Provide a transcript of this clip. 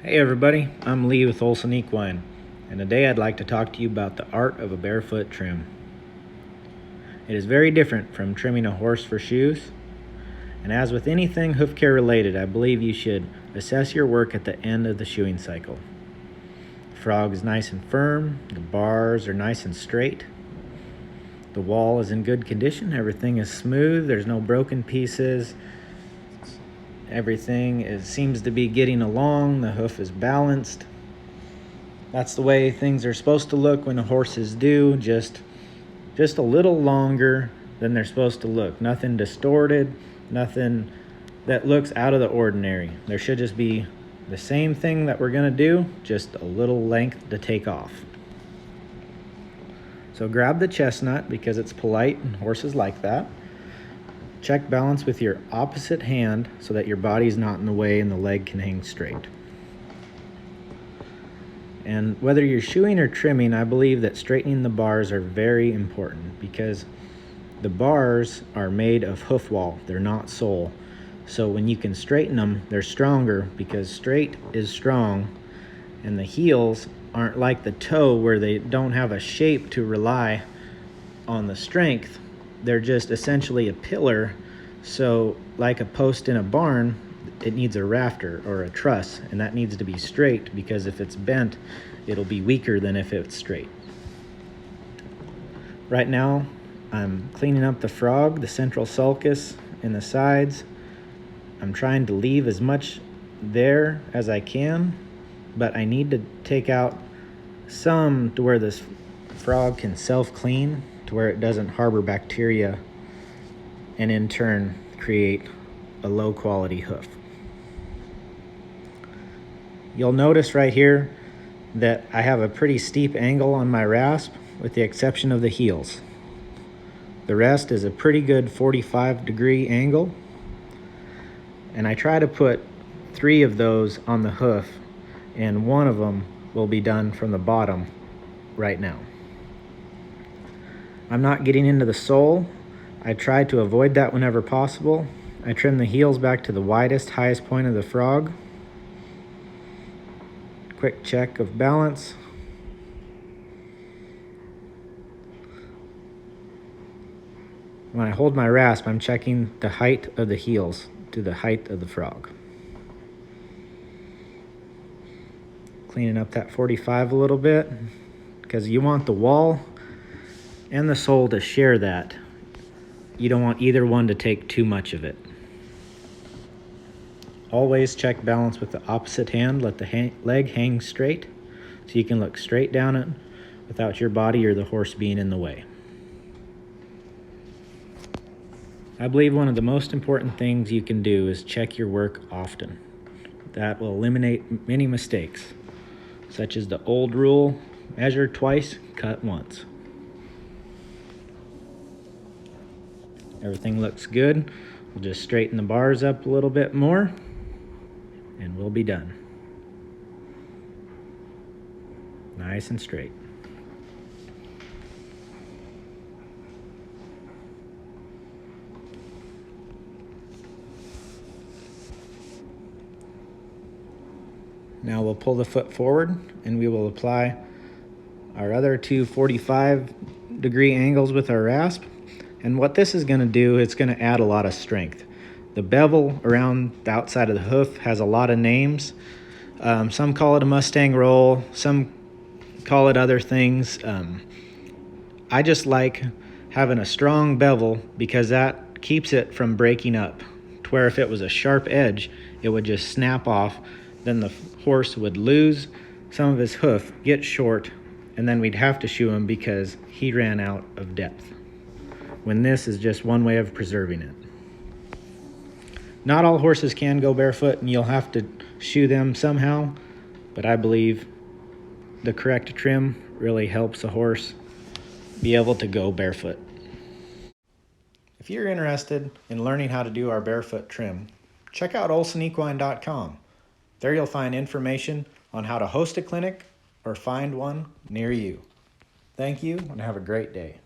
Hey everybody, I'm Lee with Olsen Equine, and today I'd like to talk to you about the art of a barefoot trim. It is very different from trimming a horse for shoes, and as with anything hoof care related, I believe you should assess your work at the end of the shoeing cycle. The frog is nice and firm, the bars are nice and straight, the wall is in good condition, everything is smooth, there's no broken pieces, everything seems to be getting along, the hoof is balanced. That's the way things are supposed to look when horses do, just a little longer than they're supposed to look. Nothing distorted, nothing that looks out of the ordinary. There should just be the same thing that we're gonna do, just a little length to take off. So grab the chestnut because it's polite and horses like that. Check balance with your opposite hand so that your body's not in the way and the leg can hang straight. And whether you're shoeing or trimming, I believe that straightening the bars are very important because the bars are made of hoof wall, they're not sole. So when you can straighten them, they're stronger because straight is strong, and the heels aren't like the toe where they don't have a shape to rely on the strength. They're just essentially a pillar. So like a post in a barn, it needs a rafter or a truss, and that needs to be straight because if it's bent, it'll be weaker than if it's straight. Right now, I'm cleaning up the frog, the central sulcus, and the sides. I'm trying to leave as much there as I can, but I need to take out some to where this frog can self-clean, to where it doesn't harbor bacteria and in turn create a low quality hoof. You'll notice right here that I have a pretty steep angle on my rasp with the exception of the heels. The rest is a pretty good 45-degree angle, and I try to put 3 of those on the hoof, and 1 of them will be done from the bottom right now. I'm not getting into the sole. I try to avoid that whenever possible. I trim the heels back to the widest, highest point of the frog. Quick check of balance. When I hold my rasp, I'm checking the height of the heels to the height of the frog. Cleaning up that 45 a little bit because you want the wall and the sole to share that. You don't want either one to take too much of it. Always check balance with the opposite hand. Let the leg hang straight so you can look straight down it without your body or the horse being in the way. I believe one of the most important things you can do is check your work often. That will eliminate many mistakes, such as the old rule, measure twice, cut once. Everything looks good. We'll just straighten the bars up a little bit more and we'll be done. Nice and straight. Now we'll pull the foot forward and we will apply our other 2 45-degree angles with our rasp. And what this is going to do, it's going to add a lot of strength. The bevel around the outside of the hoof has a lot of names. Some call it a Mustang roll, some call it other things. I just like having a strong bevel because that keeps it from breaking up, to where if it was a sharp edge, it would just snap off. Then the horse would lose some of his hoof, get short, and then we'd have to shoe him because he ran out of depth, when this is just one way of preserving it. Not all horses can go barefoot and you'll have to shoe them somehow, but I believe the correct trim really helps a horse be able to go barefoot. If you're interested in learning how to do our barefoot trim, check out olsenequine.com. There you'll find information on how to host a clinic or find one near you. Thank you and have a great day.